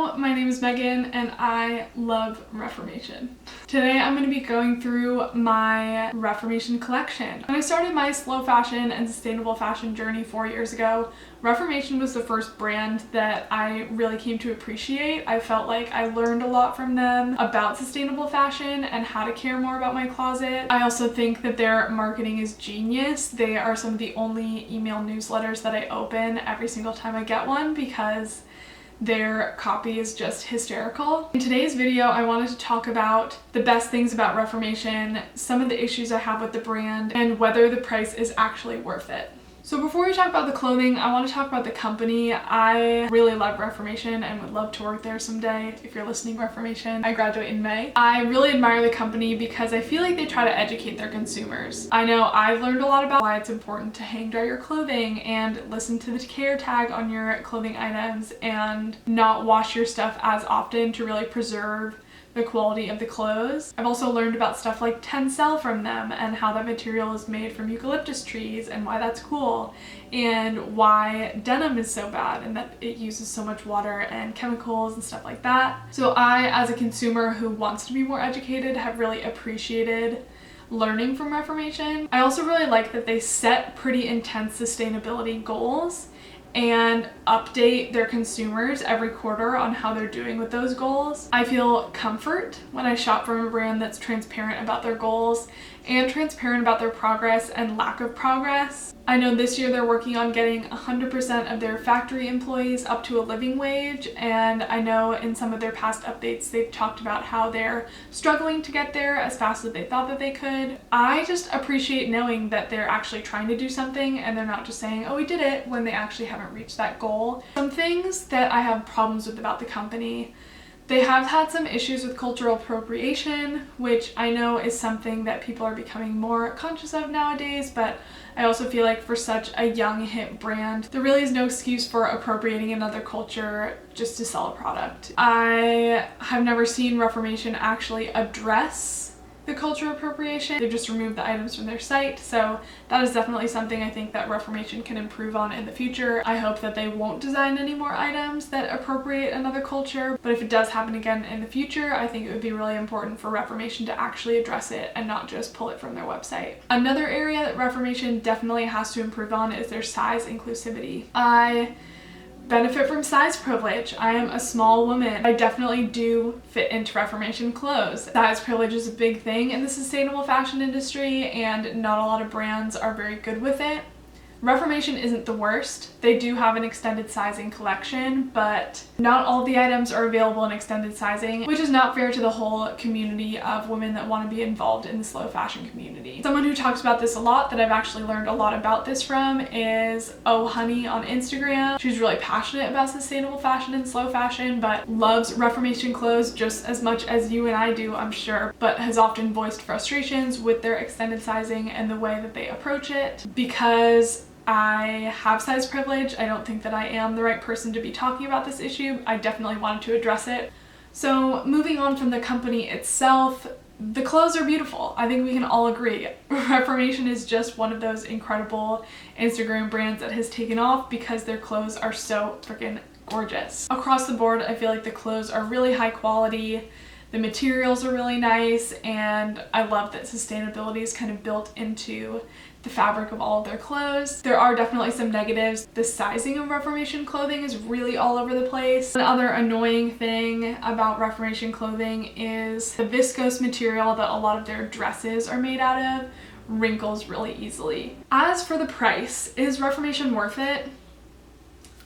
Hello, my name is Megan and I love Reformation. Today I'm going to be going through my Reformation collection. When I started my slow fashion and sustainable fashion journey 4 years ago, Reformation was the first brand that I really came to appreciate. I felt like I learned a lot from them about sustainable fashion and how to care more about my closet. I also think that their marketing is genius. They are some of the only email newsletters that I open every single time I get one because their copy is just hysterical. In today's video, I wanted to talk about the best things about Reformation, some of the issues I have with the brand, and whether the price is actually worth it. So before we talk about the clothing, I want to talk about the company. I really love Reformation and would love to work there someday. If you're listening, Reformation, I graduate in May. I really admire the company because I feel like they try to educate their consumers. I know I've learned a lot about why it's important to hang dry your clothing and listen to the care tag on your clothing items and not wash your stuff as often to really preserve the quality of the clothes. I've also learned about stuff like tencel from them and how that material is made from eucalyptus trees and why that's cool, and why denim is so bad and that it uses so much water and chemicals and stuff like that. So I, as a consumer who wants to be more educated, have really appreciated learning from Reformation. I also really like that they set pretty intense sustainability goals and update their consumers every quarter on how they're doing with those goals. I feel comfort when I shop from a brand that's transparent about their goals and transparent about their progress and lack of progress. I know this year they're working on getting 100% of their factory employees up to a living wage, and I know in some of their past updates they've talked about how they're struggling to get there as fast as they thought that they could. I just appreciate knowing that they're actually trying to do something and they're not just saying, oh, we did it, when they actually haven't reached that goal. Some things that I have problems with about the company: they have had some issues with cultural appropriation, which I know is something that people are becoming more conscious of nowadays, but I also feel like for such a young hip brand, there really is no excuse for appropriating another culture just to sell a product. I have never seen Reformation actually address the cultural appropriation. They've just removed the items from their site, so that is definitely something I think that Reformation can improve on in the future. I hope that they won't design any more items that appropriate another culture, but if it does happen again in the future, I think it would be really important for Reformation to actually address it and not just pull it from their website. Another area that Reformation definitely has to improve on is their size inclusivity. I benefit from size privilege. I am a small woman. I definitely do fit into Reformation clothes. Size privilege is a big thing in the sustainable fashion industry, and not a lot of brands are very good with it. Reformation isn't the worst. They do have an extended sizing collection, but not all of the items are available in extended sizing, which is not fair to the whole community of women that want to be involved in the slow fashion community. Someone who talks about this a lot that I've actually learned a lot about this from is Oh Honey on Instagram. She's really passionate about sustainable fashion and slow fashion, but loves Reformation clothes just as much as you and I do, I'm sure, but has often voiced frustrations with their extended sizing and the way that they approach it. Because I have size privilege, I don't think that I am the right person to be talking about this issue. I definitely wanted to address it. So moving on from the company itself, the clothes are beautiful. I think we can all agree. Reformation is just one of those incredible Instagram brands that has taken off because their clothes are so freaking gorgeous. Across the board, I feel like the clothes are really high quality. The materials are really nice, and I love that sustainability is kind of built into the fabric of all of their clothes. There are definitely some negatives. The sizing of Reformation clothing is really all over the place. Another annoying thing about Reformation clothing is the viscose material that a lot of their dresses are made out of wrinkles really easily. As for the price, is Reformation worth it?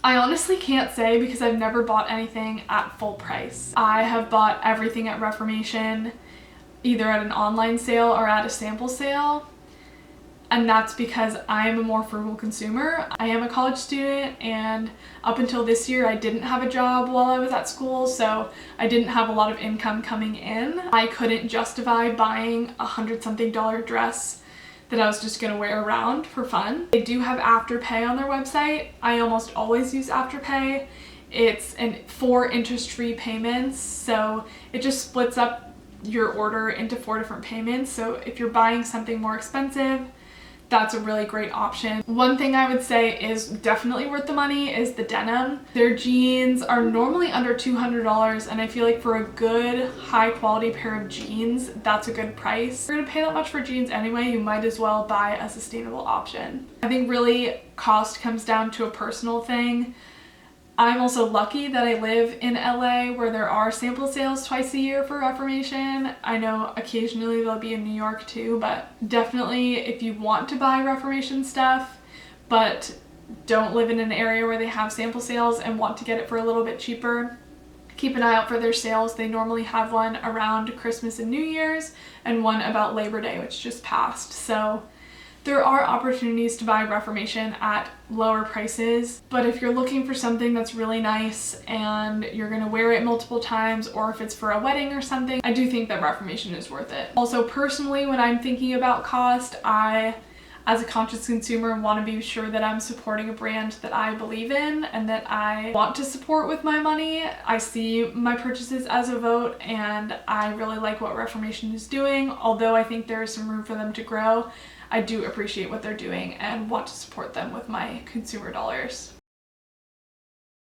I honestly can't say because I've never bought anything at full price. I have bought everything at Reformation either at an online sale or at a sample sale, and that's because I am a more frugal consumer. I am a college student, and up until this year I didn't have a job while I was at school, so I didn't have a lot of income coming in. I couldn't justify buying $100-something dress that I was just gonna wear around for fun. They do have Afterpay on their website. I almost always use Afterpay. It's 4 interest-free payments, so it just splits up your order into 4 different payments. So if you're buying something more expensive, that's a really great option. One thing I would say is definitely worth the money is the denim. Their jeans are normally under $200, and I feel like for a good high quality pair of jeans, that's a good price. If you're gonna pay that much for jeans anyway, you might as well buy a sustainable option. I think really cost comes down to a personal thing. I'm also lucky that I live in LA where there are sample sales twice a year for Reformation. I know occasionally they'll be in New York too, but definitely if you want to buy Reformation stuff but don't live in an area where they have sample sales and want to get it for a little bit cheaper, keep an eye out for their sales. They normally have one around Christmas and New Year's and one about Labor Day, which just passed. So there are opportunities to buy Reformation at lower prices, but if you're looking for something that's really nice and you're gonna wear it multiple times, or if it's for a wedding or something, I do think that Reformation is worth it. Also, personally, when I'm thinking about cost, I, as a conscious consumer, want to be sure that I'm supporting a brand that I believe in and that I want to support with my money. I see my purchases as a vote, and I really like what Reformation is doing. Although I think there is some room for them to grow, I do appreciate what they're doing and want to support them with my consumer dollars.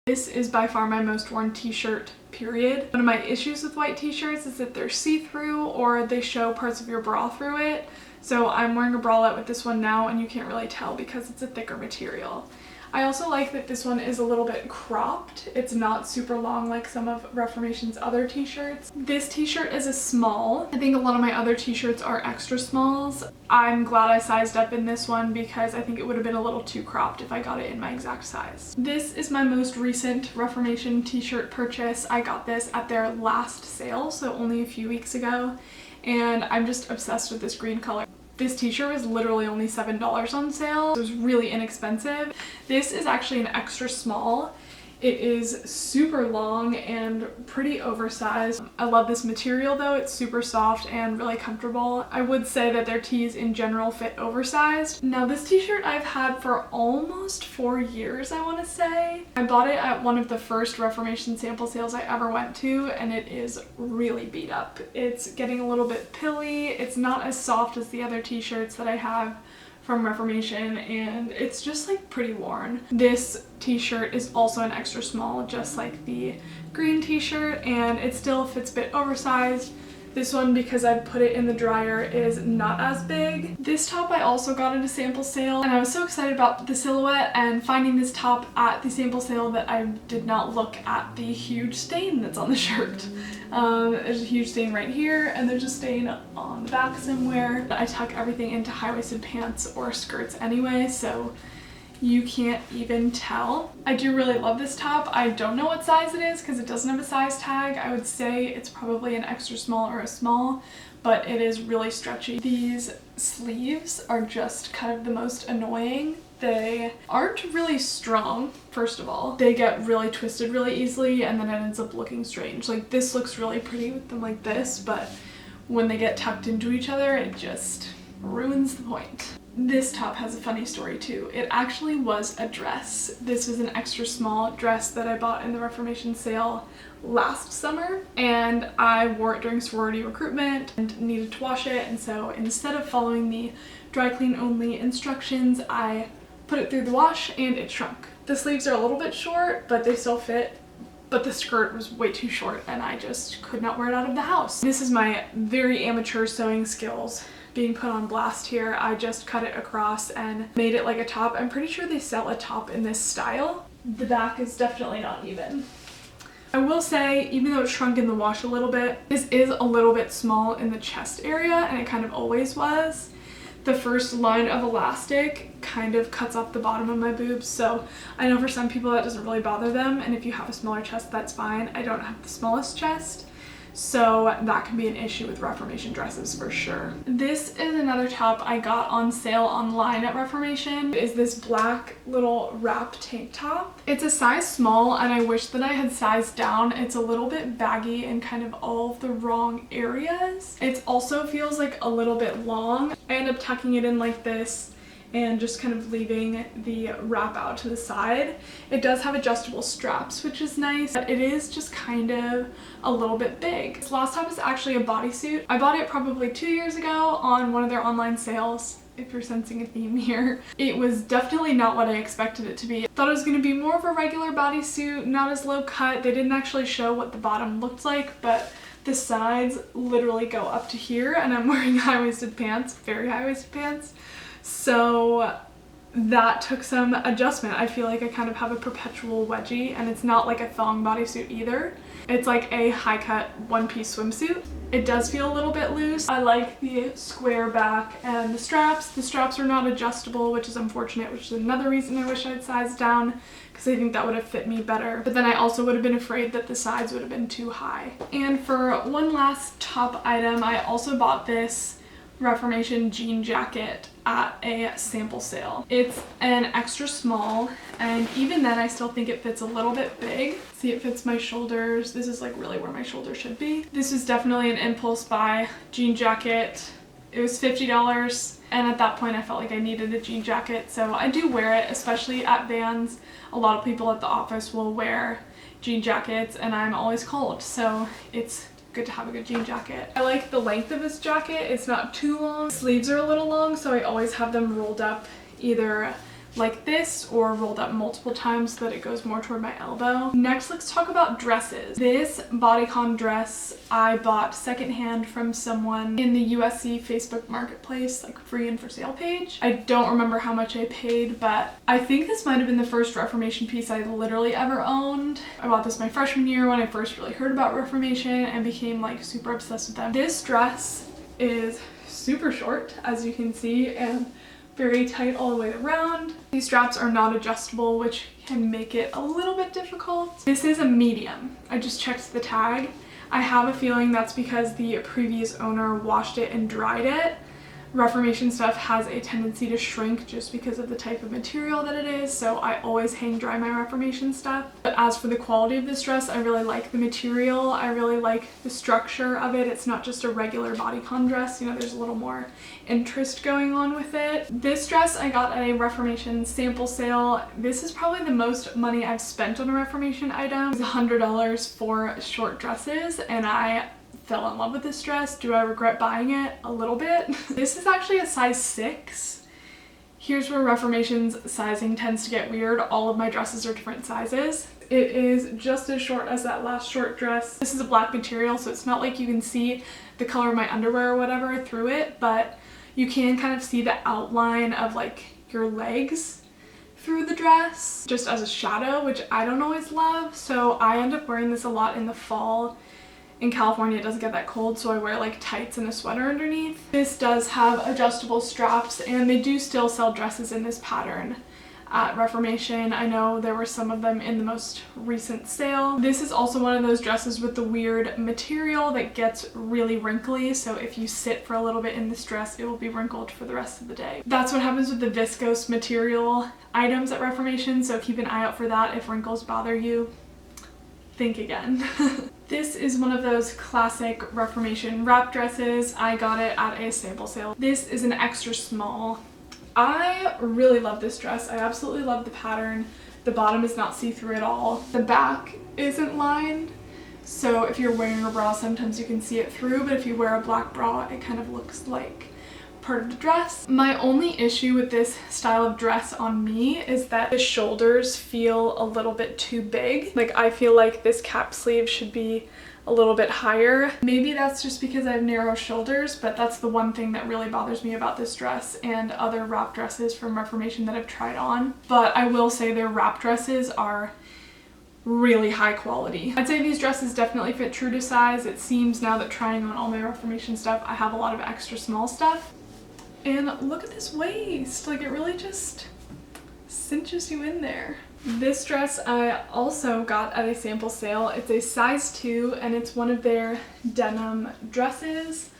This is by far my most worn t-shirt, period. One of my issues with white t-shirts is that they're see-through or they show parts of your bra through it. So I'm wearing a bralette with this one now, and you can't really tell because it's a thicker material. I also like that this one is a little bit cropped. It's not super long like some of Reformation's other t-shirts. This t-shirt is a small. I think a lot of my other t-shirts are extra smalls. I'm glad I sized up in this one because I think it would have been a little too cropped if I got it in my exact size. This is my most recent Reformation t-shirt purchase. I got this at their last sale, so only a few weeks ago, and I'm just obsessed with this green color. This t-shirt was literally only $7 on sale. It was really inexpensive. This is actually an extra small. It is super long and pretty oversized. I love this material though. It's super soft and really comfortable. I would say that their tees in general fit oversized. Now this t-shirt I've had for almost 4 years, I want to say. I bought it at one of the first Reformation sample sales I ever went to, and it is really beat up. It's getting a little bit pilly. It's not as soft as the other t-shirts that I have from Reformation, and it's just like pretty worn. This t-shirt is also an extra small, just like the green t-shirt, and it still fits a bit oversized. This one, because I put it in the dryer, is not as big. This top I also got at a sample sale, and I was so excited about the silhouette and finding this top at the sample sale that I did not look at the huge stain that's on the shirt. There's a huge stain right here, and there's a stain on the back somewhere. I tuck everything into high-waisted pants or skirts anyway, so you can't even tell. I do really love this top. I don't know what size it is because it doesn't have a size tag. I would say it's probably an extra small or a small, but it is really stretchy. These sleeves are just kind of the most annoying. They aren't really strong, first of all. They get really twisted really easily, and then it ends up looking strange. Like, this looks really pretty with them like this, but when they get tucked into each other, it just ruins the point. This top has a funny story too. It actually was a dress. This was an extra small dress that I bought in the Reformation sale last summer, and I wore it during sorority recruitment and needed to wash it, and so instead of following the dry clean only instructions, I put it through the wash and it shrunk. The sleeves are a little bit short, but they still fit, but the skirt was way too short and I just could not wear it out of the house. This is my very amateur sewing skills being put on blast here. I just cut it across and made it like a top. I'm pretty sure they sell a top in this style. The back is definitely not even. I will say, even though it shrunk in the wash a little bit, this is a little bit small in the chest area, and it kind of always was. The first line of elastic kind of cuts off the bottom of my boobs, so I know for some people that doesn't really bother them, and if you have a smaller chest, that's fine. I don't have the smallest chest, so that can be an issue with Reformation dresses for sure. This is another top I got on sale online at Reformation. It is this black little wrap tank top. It's a size small, and I wish that I had sized down. It's a little bit baggy in kind of all of the wrong areas. It also feels like a little bit long. I end up tucking it in like this and just kind of leaving the wrap out to the side. It does have adjustable straps, which is nice, but it is just kind of a little bit big. This last top is actually a bodysuit. I bought it probably 2 years ago on one of their online sales. if you're sensing a theme here. It was definitely not what I expected it to be. I thought it was going to be more of a regular bodysuit, not as low cut. They didn't actually show what the bottom looked like, but the sides literally go up to here, and I'm wearing high-waisted pants, very high-waisted pants. So that took some adjustment. I feel like I kind of have a perpetual wedgie, and it's not like a thong bodysuit either. It's like a high-cut one-piece swimsuit. It does feel a little bit loose. I like the square back and the straps. The straps are not adjustable, which is unfortunate, which is another reason I wish I'd sized down, because I think that would have fit me better. But then I also would have been afraid that the sides would have been too high. And for one last top item, I also bought this Reformation jean jacket at a sample sale. It's an extra small, and even then I still think it fits a little bit big. See, it fits my shoulders. This is like really where my shoulder should be. This is definitely an impulse buy jean jacket. It was $50, and at that point I felt like I needed a jean jacket, so I do wear it, especially at Vans. A lot of people at the office will wear jean jackets, and I'm always cold, so it's good to have a good jean jacket. I like the length of this jacket. It's not too long. Sleeves are a little long, so I always have them rolled up either like this or rolled up multiple times so that it goes more toward my elbow. Next, let's talk about dresses. This bodycon dress I bought secondhand from someone in the USC Facebook Marketplace, like free and for sale page. I don't remember how much I paid, but I think this might have been the first Reformation piece I literally ever owned. I bought this my freshman year when I first really heard about Reformation and became like super obsessed with them. This dress is super short, as you can see, and very tight all the way around. These straps are not adjustable, which can make it a little bit difficult. This is a medium. I just checked the tag. I have a feeling that's because the previous owner washed it and dried it. Reformation stuff has a tendency to shrink just because of the type of material that it is, so I always hang dry my Reformation stuff. But as for the quality of this dress, I really like the material. I really like the structure of it. It's not just a regular bodycon dress, you know, there's a little more interest going on with it. This dress I got at a Reformation sample sale. This is probably the most money I've spent on a Reformation item. It was $100 for short dresses, and I fell in love with this dress. Do I regret buying it? A little bit. This is actually a size 6. Here's where Reformation's sizing tends to get weird. All of my dresses are different sizes. It is just as short as that last short dress. This is a black material, so it's not like you can see the color of my underwear or whatever through it, but you can kind of see the outline of like your legs through the dress, just as a shadow, which I don't always love. So I end up wearing this a lot in the fall. In California, it doesn't get that cold, so I wear like tights and a sweater underneath. This does have adjustable straps, and they do still sell dresses in this pattern at Reformation. I know there were some of them in the most recent sale. This is also one of those dresses with the weird material that gets really wrinkly, so if you sit for a little bit in this dress, it will be wrinkled for the rest of the day. That's what happens with the viscose material items at Reformation, so keep an eye out for that. If wrinkles bother you, think again. This is one of those classic Reformation wrap dresses. I got it at a sample sale. This is an extra small. I really love this dress. I absolutely love the pattern. The bottom is not see-through at all. The back isn't lined, so if you're wearing a bra, sometimes you can see it through, but if you wear a black bra, it kind of looks like part of the dress. My only issue with this style of dress on me is that the shoulders feel a little bit too big. Like, I feel like this cap sleeve should be a little bit higher. Maybe that's just because I have narrow shoulders, but that's the one thing that really bothers me about this dress and other wrap dresses from Reformation that I've tried on. But I will say their wrap dresses are really high quality. I'd say these dresses definitely fit true to size. It seems now that trying on all my Reformation stuff, I have a lot of extra small stuff. And look at this waist, like it really just cinches you in there. This dress I also got at a sample sale. It's a size 2 and it's one of their denim dresses.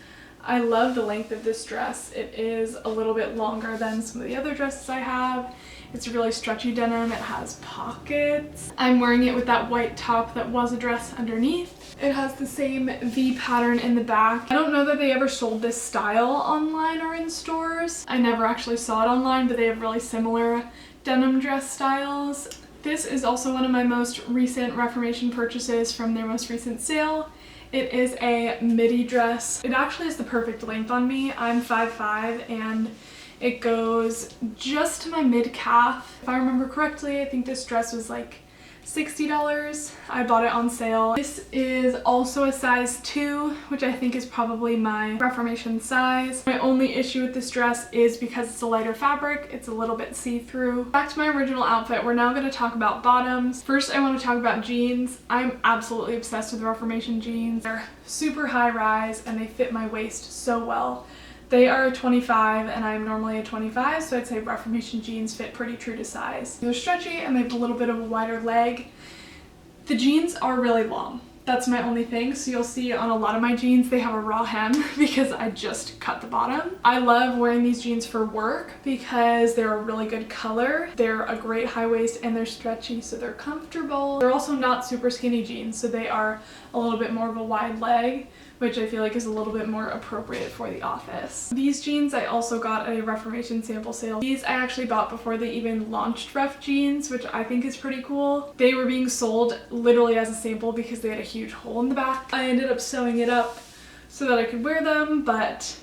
I love the length of this dress. It is a little bit longer than some of the other dresses I have. It's really stretchy denim. It has pockets. I'm wearing it with that white top that was a dress underneath. It has the same V pattern in the back. I don't know that they ever sold this style online or in stores. I never actually saw it online, but they have really similar denim dress styles. This is also one of my most recent Reformation purchases from their most recent sale. It is a midi dress. It actually is the perfect length on me. I'm 5'5", and It goes just to my mid-calf. If I remember correctly, I think this dress was like $60. I bought it on sale. This is also a size 2, which I think is probably my Reformation size. My only issue with this dress is because it's a lighter fabric, it's a little bit see-through. Back to my original outfit, we're now going to talk about bottoms. First, I want to talk about jeans. I'm absolutely obsessed with Reformation jeans. They're super high rise and they fit my waist so well. They are a 25 and I'm normally a 25, so I'd say Reformation jeans fit pretty true to size. They're stretchy and they have a little bit of a wider leg. The jeans are really long. That's my only thing. So you'll see on a lot of my jeans, they have a raw hem because I just cut the bottom. I love wearing these jeans for work because they're a really good color. They're a great high waist and they're stretchy, so they're comfortable. They're also not super skinny jeans, so they are a little bit more of a wide leg, which I feel like is a little bit more appropriate for the office. These jeans I also got at a Reformation sample sale. These I actually bought before they even launched Ref jeans, which I think is pretty cool. They were being sold literally as a sample because they had a huge hole in the back. I ended up sewing it up so that I could wear them, but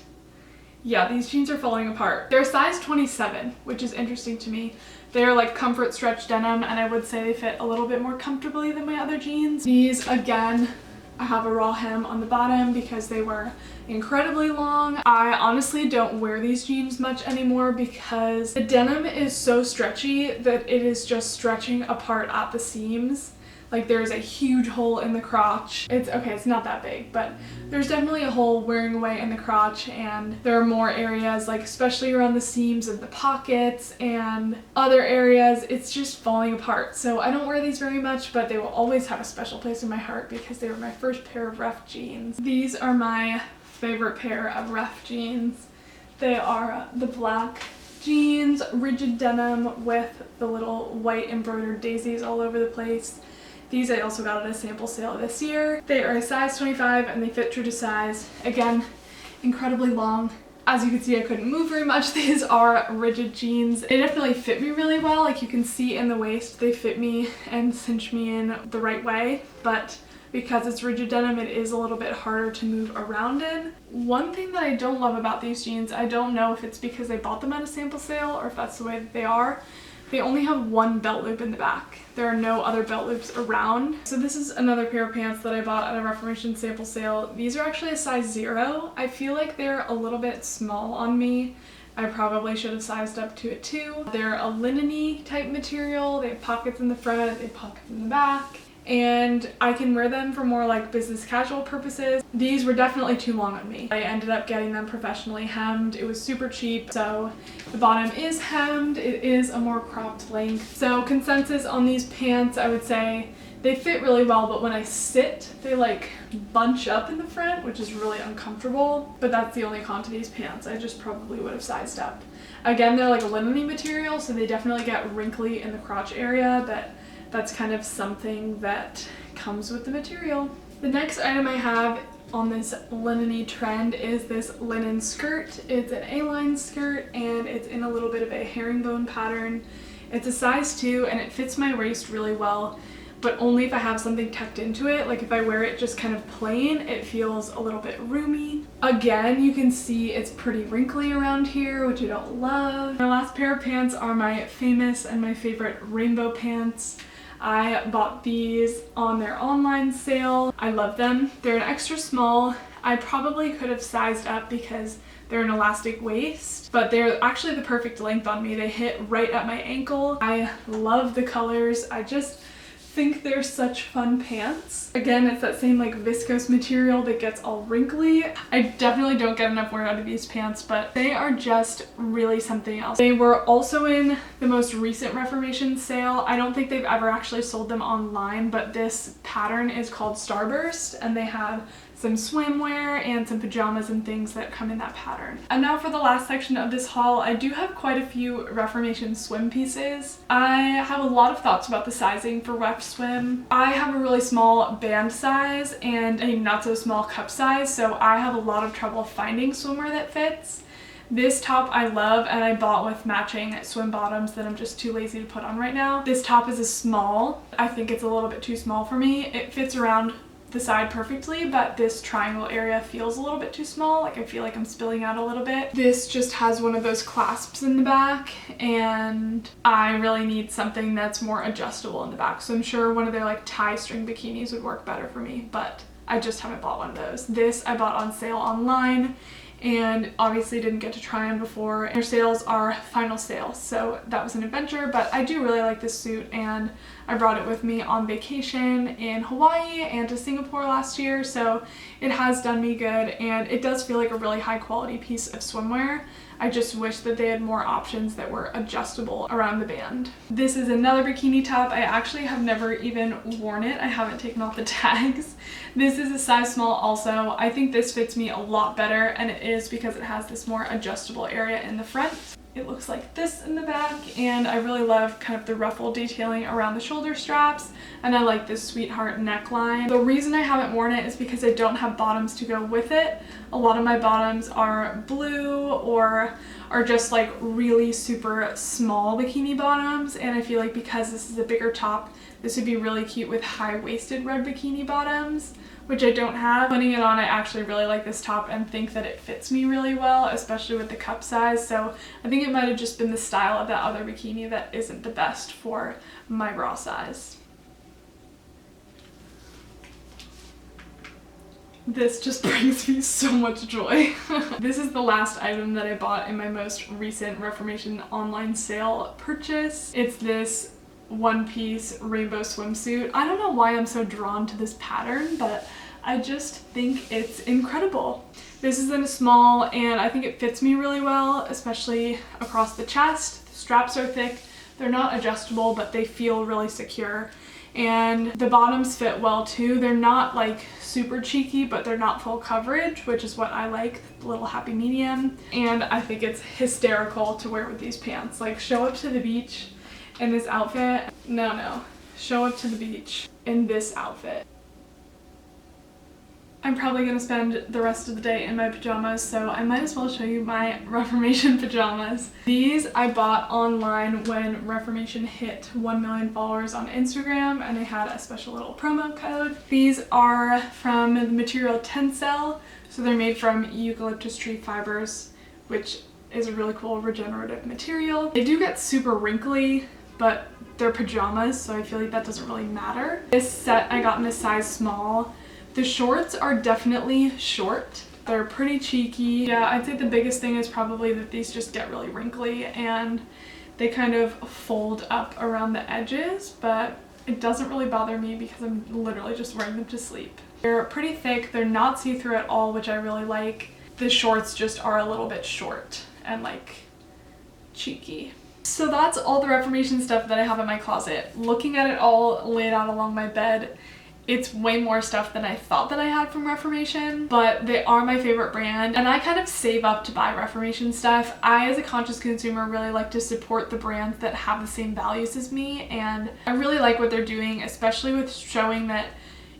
yeah, these jeans are falling apart. They're size 27, which is interesting to me. They're like comfort stretch denim, and I would say they fit a little bit more comfortably than my other jeans. These, again, I have a raw hem on the bottom because they were incredibly long. I honestly don't wear these jeans much anymore because the denim is so stretchy that it is just stretching apart at the seams. Like there's a huge hole in the crotch. It's not that big, but there's definitely a hole wearing away in the crotch, and there are more areas, like especially around the seams of the pockets and other areas, it's just falling apart. So I don't wear these very much, but they will always have a special place in my heart because they were my first pair of Ref jeans. These are my favorite pair of Ref jeans. They are the black jeans, rigid denim with the little white embroidered daisies all over the place. These I also got at a sample sale this year. They are a size 25 and they fit true to size. Again, incredibly long. As you can see, I couldn't move very much. These are rigid jeans. They definitely fit me really well. Like you can see in the waist, they fit me and cinch me in the right way. But because it's rigid denim, it is a little bit harder to move around in. One thing that I don't love about these jeans, I don't know if it's because I bought them at a sample sale or if that's the way that they are, they only have one belt loop in the back. There are no other belt loops around. So this is another pair of pants that I bought at a Reformation sample sale. These are actually a size 0. I feel like they're a little bit small on me. I probably should have sized up to a 2. They're a linen-y type material. They have pockets in the front, they have pockets in the back, and I can wear them for more like business casual purposes. These were definitely too long on me. I ended up getting them professionally hemmed. It was super cheap. So the bottom is hemmed. It is a more cropped length. So consensus on these pants, I would say they fit really well, but when I sit, they like bunch up in the front, which is really uncomfortable. But that's the only con to these pants. I just probably would have sized up. Again, they're like a linen-y material, so they definitely get wrinkly in the crotch area, but that's kind of something that comes with the material. The next item I have on this linen-y trend is this linen skirt. It's an A-line skirt and it's in a little bit of a herringbone pattern. It's a size 2 and it fits my waist really well, but only if I have something tucked into it. Like if I wear it just kind of plain, it feels a little bit roomy. Again, you can see it's pretty wrinkly around here, which I don't love. My last pair of pants are my famous and my favorite rainbow pants. I bought these on their online sale. I love them. They're an extra small. I probably could have sized up because they're an elastic waist, but they're actually the perfect length on me. They hit right at my ankle. I love the colors. I just think they're such fun pants. Again, it's that same like viscose material that gets all wrinkly. I definitely don't get enough wear out of these pants, but they are just really something else. They were also in the most recent Reformation sale. I don't think they've ever actually sold them online, but this pattern is called Starburst and they have some swimwear and some pajamas and things that come in that pattern. And now for the last section of this haul, I do have quite a few Reformation swim pieces. I have a lot of thoughts about the sizing for Ref Swim. I have a really small band size and a not so small cup size, so I have a lot of trouble finding swimwear that fits. This top I love and I bought with matching swim bottoms that I'm just too lazy to put on right now. This top is a small. I think it's a little bit too small for me. It fits around the side perfectly, but this triangle area feels a little bit too small. Like I feel like I'm spilling out a little bit. This just has one of those clasps in the back, and I really need something that's more adjustable in the back. So I'm sure one of their like tie string bikinis would work better for me, but I just haven't bought one of those. This I bought on sale online, and obviously didn't get to try on before. Their sales are final sales, so that was an adventure, but I do really like this suit, and I brought it with me on vacation in Hawaii and to Singapore last year, so it has done me good, and it does feel like a really high quality piece of swimwear. I just wish that they had more options that were adjustable around the band. This is another bikini top. I actually have never even worn it. I haven't taken off the tags. This is a size small also. I think this fits me a lot better, and it is because it has this more adjustable area in the front. It looks like this in the back, and I really love kind of the ruffle detailing around the shoulder straps, and I like this sweetheart neckline. The reason I haven't worn it is because I don't have bottoms to go with it. A lot of my bottoms are blue or are just like really super small bikini bottoms, and I feel like because this is a bigger top, this would be really cute with high-waisted red bikini bottoms, which I don't have. Putting it on, I actually really like this top and think that it fits me really well, especially with the cup size. So I think it might have just been the style of that other bikini that isn't the best for my bra size. This just brings me so much joy. This is the last item that I bought in my most recent Reformation online sale purchase. It's this one-piece rainbow swimsuit. I don't know why I'm so drawn to this pattern, but I just think it's incredible. This is in a small, and I think it fits me really well, especially across the chest. The straps are thick. They're not adjustable, but they feel really secure. And the bottoms fit well too. They're not like super cheeky, but they're not full coverage, which is what I like, the little happy medium. And I think it's hysterical to wear with these pants. Like, show up to the beach in this outfit. No. Show up to the beach in this outfit. I'm probably gonna spend the rest of the day in my pajamas, so I might as well show you my Reformation pajamas. These I bought online when Reformation hit 1 million followers on Instagram, and they had a special little promo code. These are from the material Tencel, so they're made from eucalyptus tree fibers, which is a really cool regenerative material. They do get super wrinkly, but they're pajamas, so I feel like that doesn't really matter. This set I got in a size small. The shorts are definitely short. They're pretty cheeky. Yeah, I'd say the biggest thing is probably that these just get really wrinkly and they kind of fold up around the edges, but it doesn't really bother me because I'm literally just wearing them to sleep. They're pretty thick. They're not see-through at all, which I really like. The shorts just are a little bit short and like cheeky. So that's all the Reformation stuff that I have in my closet. Looking at it all laid out along my bed, it's way more stuff than I thought that I had from Reformation, but they are my favorite brand, and I kind of save up to buy Reformation stuff. I, as a conscious consumer, really like to support the brands that have the same values as me, and I really like what they're doing, especially with showing that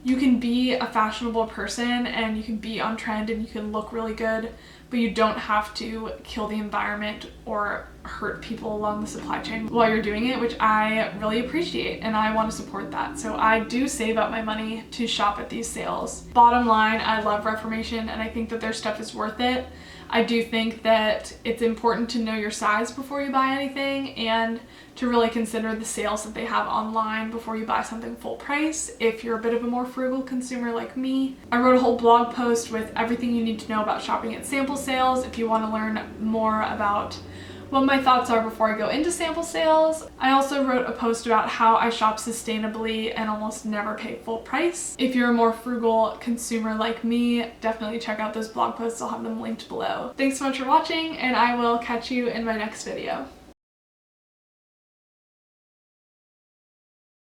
you can be a fashionable person and you can be on trend and you can look really good, but you don't have to kill the environment or hurt people along the supply chain while you're doing it, which I really appreciate, and I want to support that. So I do save up my money to shop at these sales. Bottom line, I love Reformation and I think that their stuff is worth it. I do think that it's important to know your size before you buy anything and to really consider the sales that they have online before you buy something full price if you're a bit of a more frugal consumer like me. I wrote a whole blog post with everything you need to know about shopping at sample sales if you want to learn more about what my thoughts are before I go into sample sales. I also wrote a post about how I shop sustainably and almost never pay full price. If you're a more frugal consumer like me, definitely check out those blog posts. I'll have them linked below. Thanks so much for watching, and I will catch you in my next video.